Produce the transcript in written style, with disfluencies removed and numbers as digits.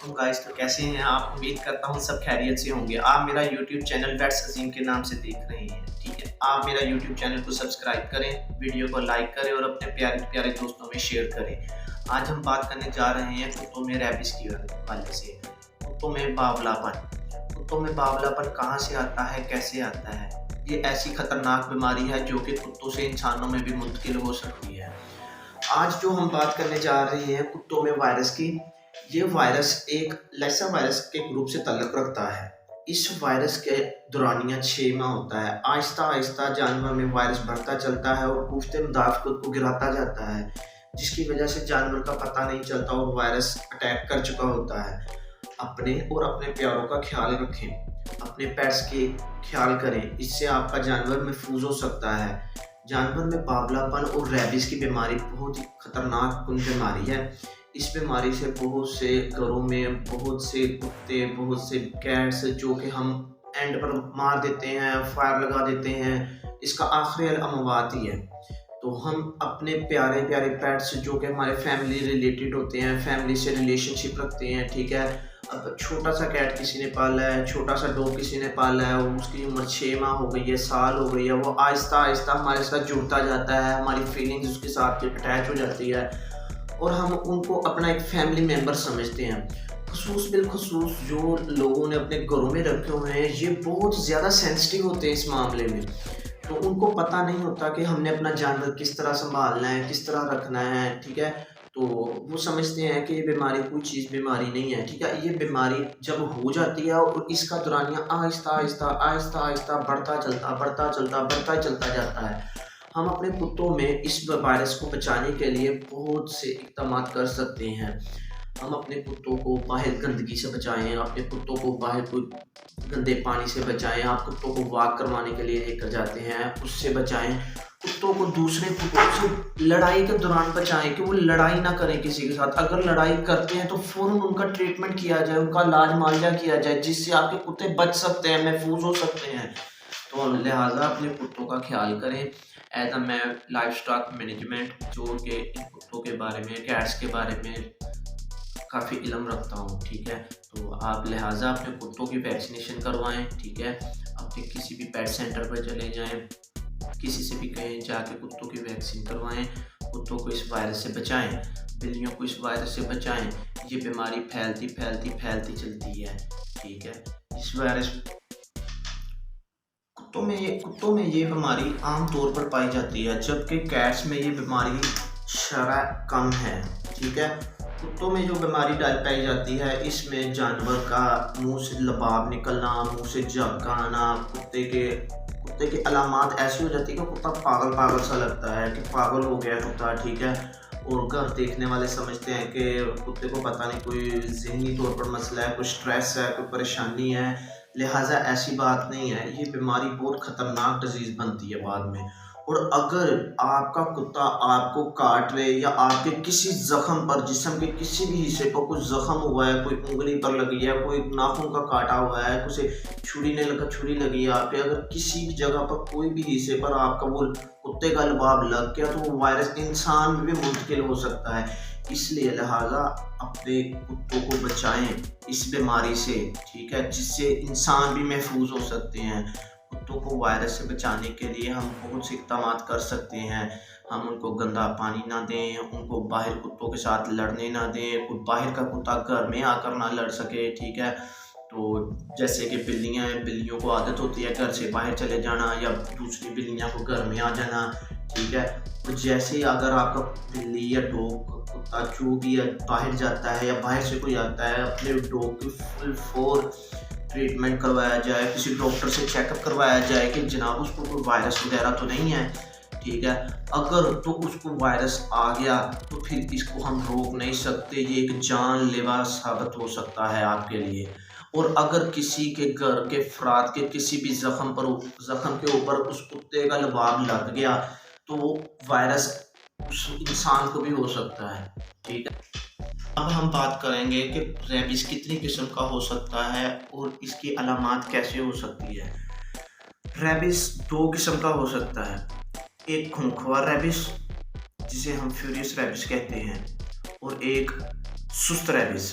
علیکم گائز، تو کیسے ہیں آپ؟ امید کرتا ہوں سب خیریت سے ہوں گے۔ آپ میرا یوٹیوب چینل ویٹس عظیم کے نام سے دیکھ رہے ہیں، ٹھیک ہے؟ آپ میرا یوٹیوب چینل کو سبسکرائب کریں، ویڈیو کو لائک کریں اور اپنے پیارے پیارے دوستوں میں شیئر کریں۔ آج ہم بات کرنے جا رہے ہیں کتوں میں ریبس کی حوالے سے، کتوں میں باولا پن۔ کتوں میں باولا پن کہاں سے آتا ہے، کیسے آتا ہے؟ یہ ایسی خطرناک بیماری ہے جو کہ کتوں سے انسانوں میں بھی منتقل ہو سکتی ہے۔ آج جو ہم بات کرنے جا رہے ہیں کتوں میں وائرس کی، یہ وائرس ایک لیسا وائرس کے گروپ سے تعلق رکھتا ہے۔ اس وائرس کے دورانیہ 6 ماہ ہوتا ہے۔ آہستہ آہستہ جانور میں وائرس بڑھتا چلتا ہے اور پوچھتے مدافعت خود کو گراتا جاتا ہے، جس کی وجہ سے جانور کا پتہ نہیں چلتا اور وائرس اٹیک کر چکا ہوتا ہے۔ اپنے اور اپنے پیاروں کا خیال رکھیں، اپنے پیٹس کے خیال کریں، اس سے آپ کا جانور محفوظ ہو سکتا ہے۔ جانور میں باولا پن اور ریبس کی بیماری بہت ہی خطرناک کن بیماری ہے۔ اس بیماری سے بہت سے گھروں میں بہت سے کتے، بہت سے کیٹس جو کہ ہم اینڈ پر مار دیتے ہیں، فائر لگا دیتے ہیں، اس کا آخری حل اموات ہی ہے۔ تو ہم اپنے پیارے پیارے پیٹس جو کہ ہمارے فیملی ریلیٹڈ ہوتے ہیں، فیملی سے ریلیشن شپ رکھتے ہیں، ٹھیک ہے؟ اب چھوٹا سا کیٹ کسی نے پالا ہے، چھوٹا سا ڈوگ کسی نے پالا ہے، اس کی عمر 6 ماہ ہو گئی ہے، سال ہو گئی ہے، وہ آہستہ آہستہ ہمارے ساتھ جڑتا جاتا ہے، ہماری فیلنگز اس کے ساتھ اٹیچ ہو جاتی ہے اور ہم ان کو اپنا ایک فیملی ممبر سمجھتے ہیں۔ بالخصوص جو لوگوں نے اپنے گھروں میں رکھے ہوئے ہیں، یہ بہت زیادہ سینسٹیو ہوتے ہیں اس معاملے میں، تو ان کو پتہ نہیں ہوتا کہ ہم نے اپنا جانور کس طرح سنبھالنا ہے، کس طرح رکھنا ہے، ٹھیک ہے؟ تو وہ سمجھتے ہیں کہ یہ بیماری کوئی چیز بیماری نہیں ہے، ٹھیک ہے؟ یہ بیماری جب ہو جاتی ہے اور اس کا دورانیہ آہستہ آہستہ بڑھتا چلتا جاتا ہے۔ ہم اپنے کتوں میں اس وائرس کو بچانے کے لیے بہت سے اقدامات کر سکتے ہیں۔ ہم اپنے کتوں کو باہر گندگی سے بچائیں، اپنے کتوں کو باہر کوئی گندے پانی سے بچائیں، آپ کتوں کو واک کروانے کے لیے لے کر جاتے ہیں اس سے بچائیں۔ کتوں کو دوسرے کتوں سے لڑائی کے دوران بچائیں کہ وہ لڑائی نہ کریں کسی کے ساتھ۔ اگر لڑائی کرتے ہیں تو فوراً ان کا ٹریٹمنٹ کیا جائے، ان کا علاج معالجہ کیا جائے، جس سے آپ کے کتے بچ سکتے ہیں، محفوظ ہو سکتے ہیں۔ تو لہٰذا اپنے کتوں کا خیال کریں۔ میں لائف سٹاک مینجمنٹ جو کہ ان کتوں کے بارے میں، کیٹس کے بارے میں کافی علم رکھتا ہوں، ٹھیک ہے؟ تو آپ لہٰذا اپنے کتوں کی ویکسینیشن کروائیں، ٹھیک ہے؟ اپنے کسی بھی پیٹ سینٹر پر چلے جائیں، کسی سے بھی کہیں جا کے کتوں کی ویکسین کروائیں، کتوں کو اس وائرس سے بچائیں، بلیوں کو اس وائرس سے بچائیں۔ یہ بیماری پھیلتی چلتی ہے، ٹھیک ہے؟ اس وائرس کتوں میں یہ بیماری عام طور پر پائی جاتی ہے، جبکہ کیٹس میں یہ بیماری شرح کم ہے، ٹھیک ہے؟ کتوں میں جو بیماری پائی جاتی ہے، اس میں جانور کا منہ سے لباب نکلنا، منہ سے جھگ آنا، کتے کے علامات ایسی ہو جاتی ہے کہ کتا پاگل سا لگتا ہے کہ پاگل ہو گیا کتا، ٹھیک ہے؟ اور گھر دیکھنے والے سمجھتے ہیں کہ کتے کو پتہ نہیں کوئی ذہنی طور پر مسئلہ ہے، کوئی سٹریس ہے، کوئی پریشانی ہے، لہٰذا ایسی بات نہیں ہے۔ یہ بیماری بہت خطرناک ڈیزیز بنتی ہے بعد میں، اور اگر آپ کا کتا آپ کو کاٹ لے یا آپ کے کسی زخم پر، جسم کے کسی بھی حصے پر کوئی زخم ہوا ہے، کوئی انگلی پر لگی ہے، کوئی ناخن کا کاٹا ہوا ہے، کسی چھری لگی ہے آپ پہ، اگر کسی بھی جگہ پر کوئی بھی حصے پر آپ کا وہ کتے کا لباب لگ گیا تو وہ وائرس انسان میں بھی منتقل ہو سکتا ہے۔ اس لیے لہٰذا اپنے کتوں کو بچائیں اس بیماری سے، ٹھیک ہے؟ جس سے انسان بھی محفوظ ہو سکتے ہیں۔ کتوں کو وائرس سے بچانے کے لیے ہم بہت سے اقدامات کر سکتے ہیں۔ ہم ان کو گندا پانی نہ دیں، ان کو باہر کتوں کے ساتھ لڑنے نہ دیں، کوئی باہر کا کتا گھر میں آ کر نہ لڑ سکے، ٹھیک ہے؟ تو جیسے کہ بلیاں ہیں، بلیوں کو عادت ہوتی ہے گھر سے باہر چلے جانا یا دوسری بلیاں کو گھر میں آ جانا، ٹھیک ہے؟ تو جیسے ہی اگر آپ کا بلی یا ڈوگ کتا جو بھی ہے باہر جاتا ہے یا باہر سے کوئی آتا ہے، اپنے ڈوگ کی فور ٹریٹمنٹ کروایا جائے، کسی ڈاکٹر سے چیک اپ کروایا جائے کہ جناب اس کو کوئی وائرس وغیرہ تو نہیں ہے، ٹھیک ہے؟ اگر تو اس کو وائرس آ گیا تو پھر اس کو ہم روک نہیں سکتے، یہ ایک جان لیوا ثابت ہو سکتا ہے آپ کے لیے۔ اور اگر کسی کے گھر کے افراد کے کسی بھی زخم کے اوپر اس کتے کا لباب لگ گیا تو وہ وائرس اس انسان کو بھی ہو سکتا ہے، ٹھیک ہے؟ اب ہم بات کریں گے کہ ریبس کتنی قسم کا ہو سکتا ہے اور اس کی علامات کیسے ہو سکتی ہے۔ ریبس 2 قسم کا ہو سکتا ہے، ایک خونخوار ریبس جسے ہم فیوریس ریبس کہتے ہیں، اور ایک سست ریبس۔